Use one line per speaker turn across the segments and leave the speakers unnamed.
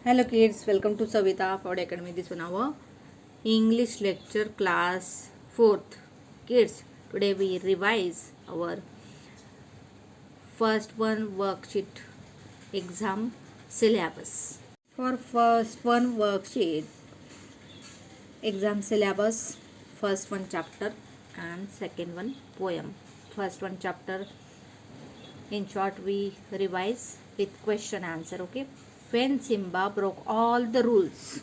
Hello kids, welcome to savitaphawadeacademy. This one our English lecture class 4th. Kids, today we revise our first one worksheet exam syllabus. For first one worksheet exam syllabus, first one chapter and second one poem. First one chapter, in short, we revise with question answer. Okay. When Simba broke all the rules.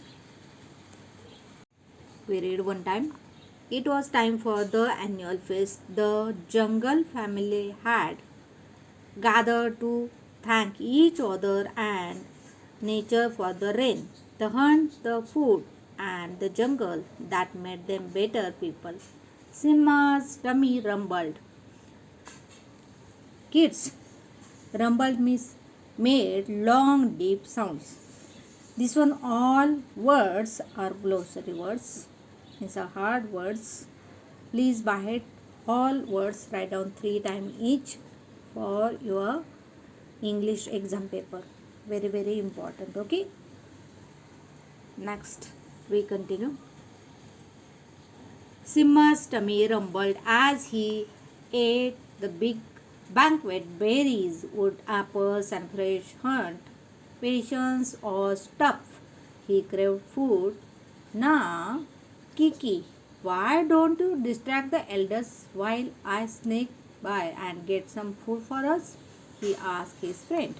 We read one time. It was time for the annual feast. The jungle family had gathered to thank each other and nature for the rain, the hunt, the food, and the jungle that made them better people. Simba's tummy rumbled. Kids, rumbled means made long deep sounds. This one all words are glossary words. These are hard words. Please by head all words write down 3 times each for your English exam paper. Very important. Okay. Next we continue. Simba's tummy rumbled as he ate the big banquet, berries, wood, apples, and fresh hunt, patience or stuff. He craved food. Now, Kiki, why don't you distract the elders while I sneak by and get some food for us? He asked his friend.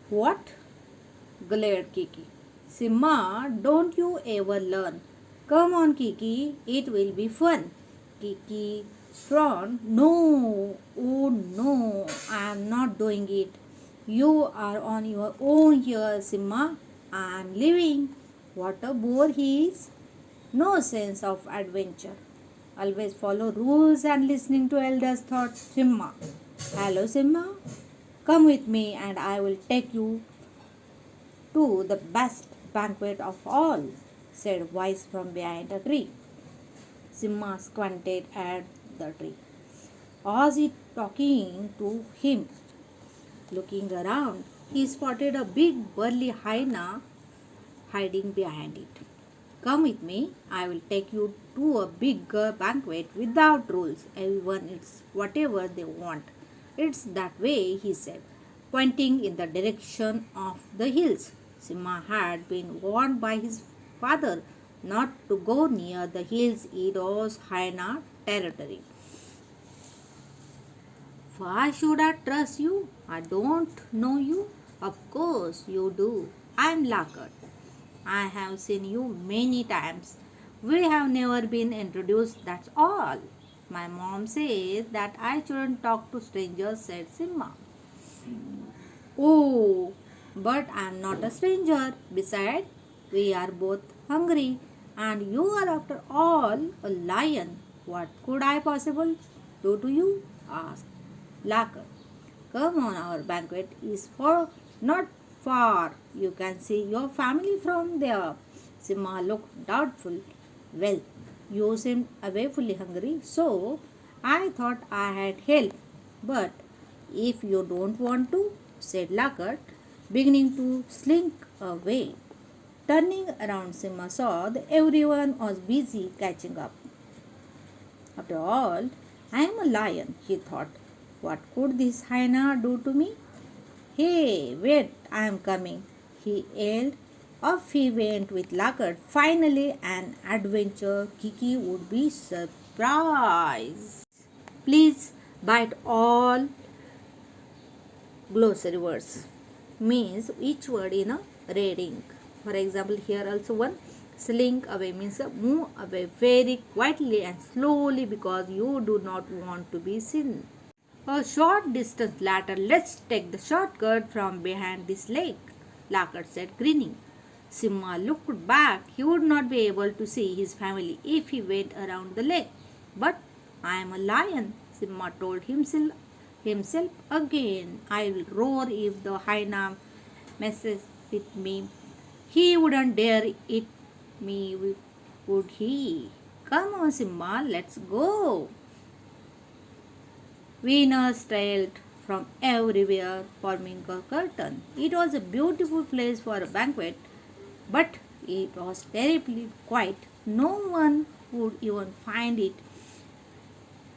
What? Glared Kiki. Simba, don't you ever learn? Come on, Kiki, it will be fun. Kiki frowned. No, oh no, I am not doing it. You are on your own here, Simba. I am leaving. What a bore he is. No sense of adventure. Always follow rules and listening to elders, thought Simba. Hello, Simba. Come with me and I will take you to the best banquet of all, said a voice from behind a tree. Simba squinted at the tree. Was it talking to him? Looking around, he spotted a big burly hyena hiding behind it. Come with me, I will take you to a bigger banquet without rules. Everyone eats whatever they want. It's that way, he said, pointing in the direction of the hills. Simba had been warned by his father not to go near the hills. It was hyena territory. Why should I trust you? I don't know you. Of course you do. I am Lakad. I have seen you many times. We have never been introduced, that's all. My mom says that I shouldn't talk to strangers, said Simba. Oh, but I am not a stranger. Besides, we are both hungry and you are after all a lion. What could I possibly do to you? Asked Lakad. Come on, our banquet is for not far. You can see your family from there. Simba looked doubtful. Well, you seemed awfully hungry, so I thought I had help. But if you don't want to, said Lakad, beginning to slink away. Turning around, Simba saw that everyone was busy catching up. After all, I am a lion, he thought. What could this hyena do to me? Hey, wait, I am coming, he yelled. Off he went with Lakad. Finally, an adventure. Kiki would be surprised. Please bite all glossary words. Means each word in a red ink. For example, here also one. Slink away means move away very quietly and slowly because you do not want to be seen. A short distance later, let's take the shortcut from behind this lake, Lakad said, grinning. Simba looked back. He would not be able to see his family if he went around the lake. But I am a lion, Simba told himself again. I will roar if the hyena messes with me. He wouldn't dare eat me, would he? Come on, Simba, let's go. Venus trailed from everywhere, forming a curtain. It was a beautiful place for a banquet, but it was terribly quiet. No one would even find it.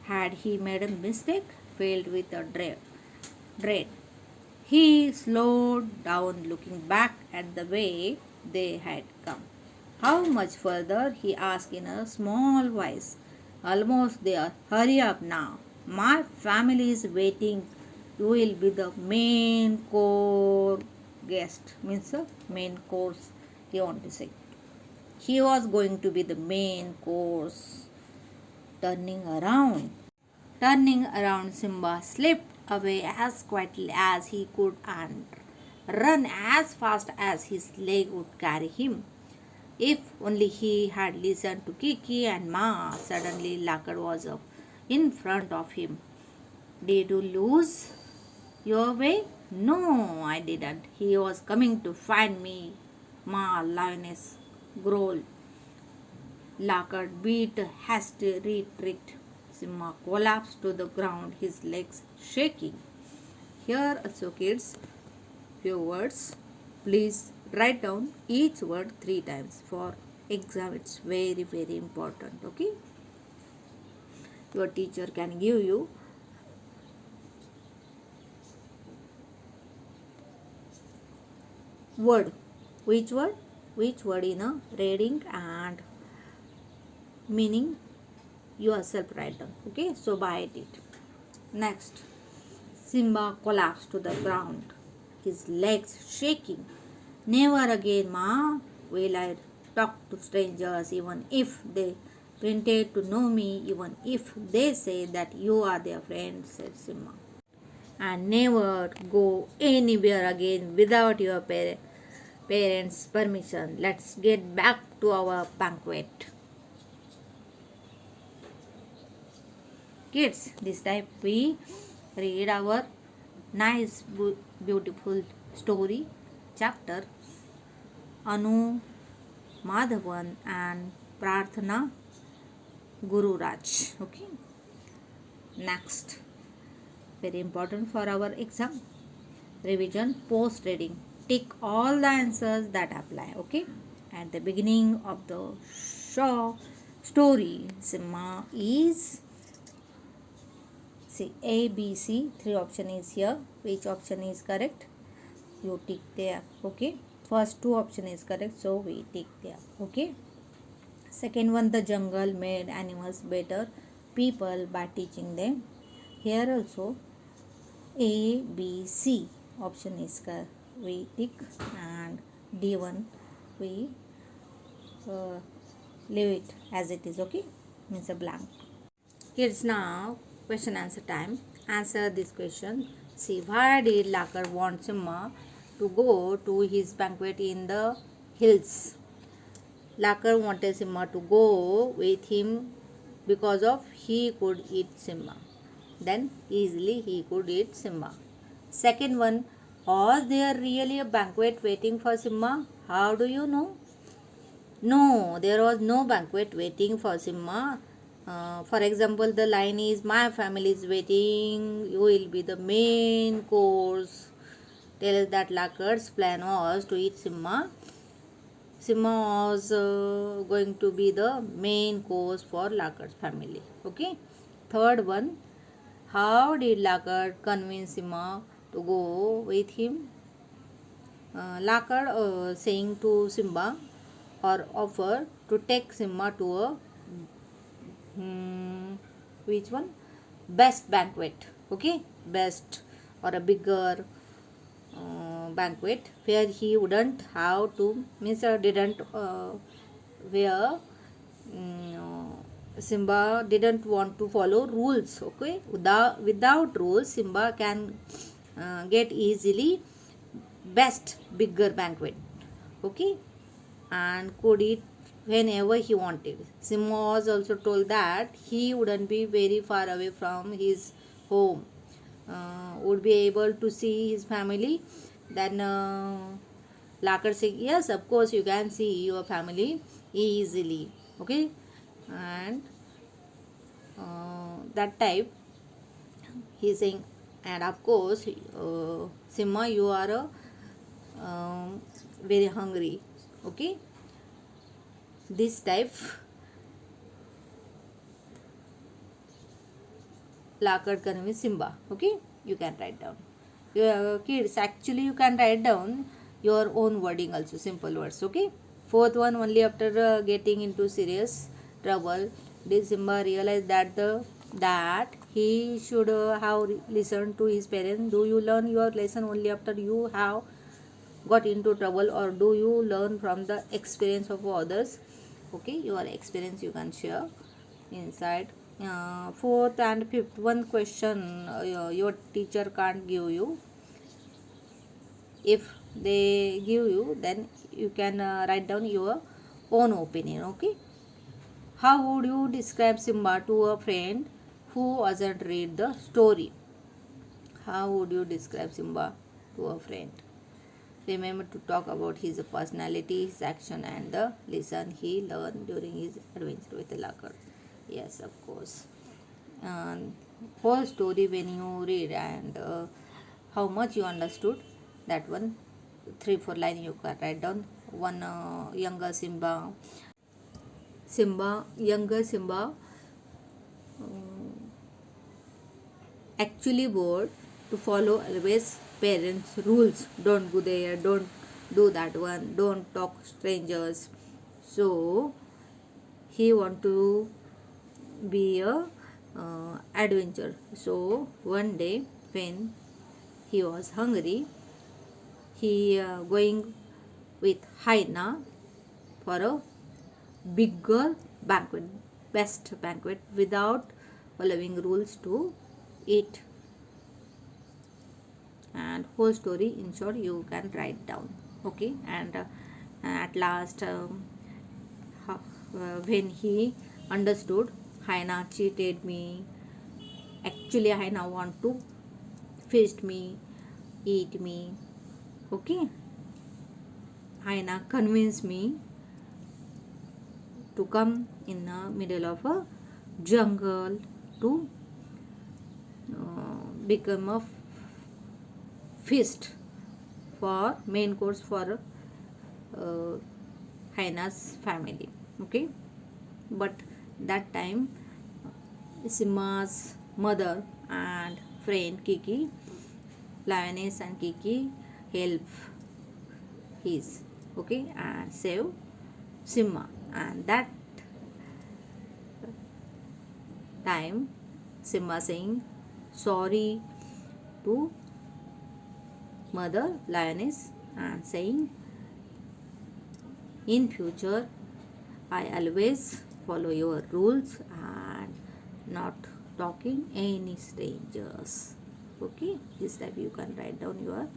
Had he made a mistake? Filled with a dread. He slowed down, looking back at the way they had come. How much further? He asked in a small voice. Almost there. Hurry up now. My family is waiting. You will be the main core guest. Means the main course, he want to say. He was going to be the main course. Turning around, Simba slipped away as quietly as he could and ran as fast as his leg would carry him. If only he had listened to Kiki and Ma. Suddenly, Lakad was up in front of him. Did you lose your way? No, I didn't. He was coming to find me. Ma, lioness, growled. Lakad beat a hasty retreat. Simba collapsed to the ground, his legs shaking. Here also, kids, few words. Please write down each word 3 times for exam. It's very, very important. Okay. Your teacher can give you word. Which word? Which word in a reading and meaning yourself write down. Okay. So bite it. Next. Simba collapsed to the ground, his legs shaking. Never again, Ma, will I talk to strangers, even if they pretend to know me, even if they say that you are their friend, said Simba. And never go anywhere again without your parents' permission. Let's get back to our banquet. Kids, this time we read our nice, beautiful story chapter Anu, Madhavan and Prarthana Guru Raj. Okay. Next, very important for our exam revision post reading. Tick all the answers that apply. Okay. At the beginning of the story, Simba is A, B, C. 3 option is here. Which option is correct? You tick there. Okay. First 2 option is correct, so we tick there. Okay. Second one, the jungle made animals better people by teaching them. Here also A, B, C option is correct. We tick, and D1 we leave it as it is. Okay. Means a blank. Kids, now question answer time. Answer this question. See, why did Lakad want Simba to go to his banquet in the hills? Lakad wanted Simba to go with him because of he could eat Simba. Then easily he could eat Simba. Second one, was there really a banquet waiting for Simba? How do you know? No, there was no banquet waiting for Simba. For example, the line is, my family is waiting, you will be the main course. Tell us that Lakad's plan was to eat Simba. Simba was going to be the main course for Lakad's family. Okay. Third one, how did Lakad convince Simba to go with him? Lakad saying to Simba or offer to take Simba to a which one? Best banquet. Okay. Best or a bigger banquet where he wouldn't have to didn't where Simba didn't want to follow rules. Okay. Without rules, Simba can get easily best bigger banquet. Okay. And could eat whenever he wanted. Simba was also told that he wouldn't be very far away from his home, would be able to see his family. Then Lakad said, yes, of course you can see your family easily. Okay. And that type he is saying, And of course, Simba, you are very hungry. Okay, this type Lakad Kanvi Simba. Okay, you can write down. Kids, actually, you can write down your own wording also, simple words. Okay, fourth one, only after getting into serious trouble did Simba realize that he should have listened to his parents. Do you learn your lesson only after you have got into trouble, or do you learn from the experience of others? Okay, your experience you can share inside. Fourth and fifth one question your teacher can't give you. If they give you, then you can write down your own opinion. Okay, how would you describe Simba to a friend who hasn't read the story? How would you describe Simba to a friend? Remember to talk about his personality, his action, and the lesson he learned during his adventure with the Lakad. Yes, of course. Whole story when you read, and how much you understood, that one 3-4 line you can write down. One younger younger Simba actually bored to follow always parents rules. Don't go there, don't do that one, don't talk strangers. So he want to be a adventure. So one day when he was hungry, he going with Haina for a bigger banquet, best banquet, without following rules to eat. And whole story in short you can write down. Okay, and at last when he understood Haina cheated me, actually Haina want to feast me, eat me. Okay, Haina convinced me to come in the middle of a jungle to become a feast for main course for Haina's family. Okay, but that time Simba's mother and friend Kiki, Lioness and Kiki, help his, okay, and save Simba. And that time Simba saying sorry to mother Lioness and saying in future I always follow your rules and not talking any strangers. Okay, this type you can write down your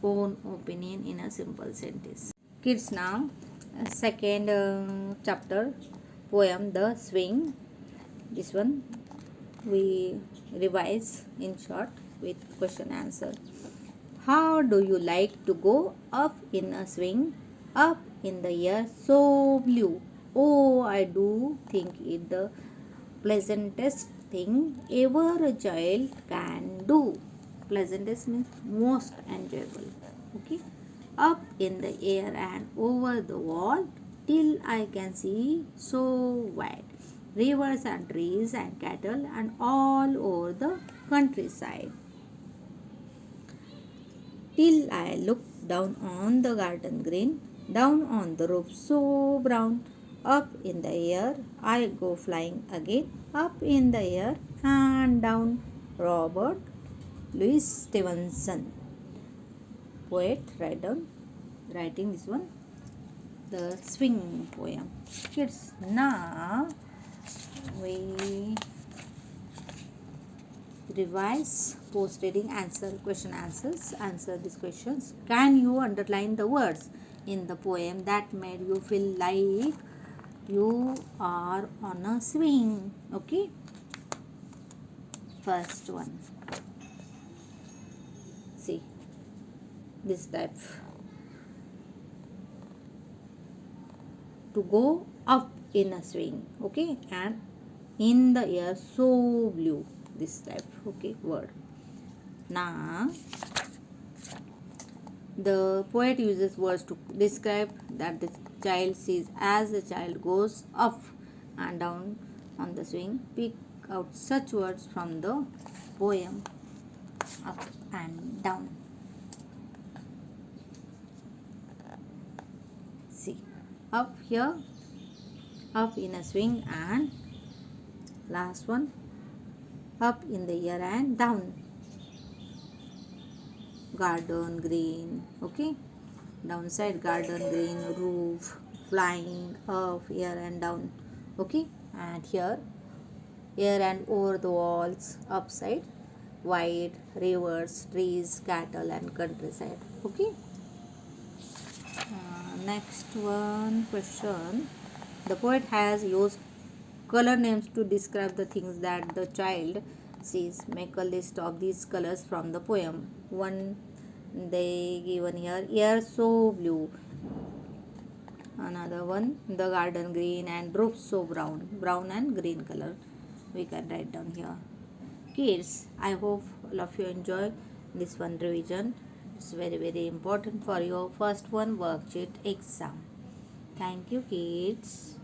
own opinion in a simple sentence. Kids, now second chapter poem The Swing. This one we revise in short with question answer. How do you like to go up in a swing, up in the air so blue? Oh, I do think it the pleasantest thing ever a child can do. Pleasantest means most enjoyable. Okay, up in the air and over the wall till I can see so wide. Rivers and trees and cattle and all over the countryside. Till I look down on the garden green, down on the roof so brown. Up in the air I go flying again, up in the air and down. Robert Louis Stevenson, poet, write down, writing this one, The Swing poem. Kids, now we revise post reading answer question answers. Answer these questions. Can you underline the words in the poem that made you feel like you are on a swing? Okay, first one, see this type, to go up in a swing. Okay, and in the air so blue. this type, okay, word. Now the poet uses words to describe that the child sees. As the child goes up and down on the swing, pick out such words from the poem. Up and down. See, up here, up in a swing, and last one, up in the air and down. Garden green, okay, downside garden green, roof, flying, up, air and down, okay, and here air and over the walls, upside, wide, rivers, trees, cattle and countryside, okay. Next one question. The poet has used color names to describe the things that the child sees. Make a list of these colors from the poem. One they given here, air so blue. Another one, the garden green, and roof so brown. Brown and green color we can write down here. Kids, I hope all of you enjoy this one revision. It's very important for your first one worksheet exam. Thank you, kids.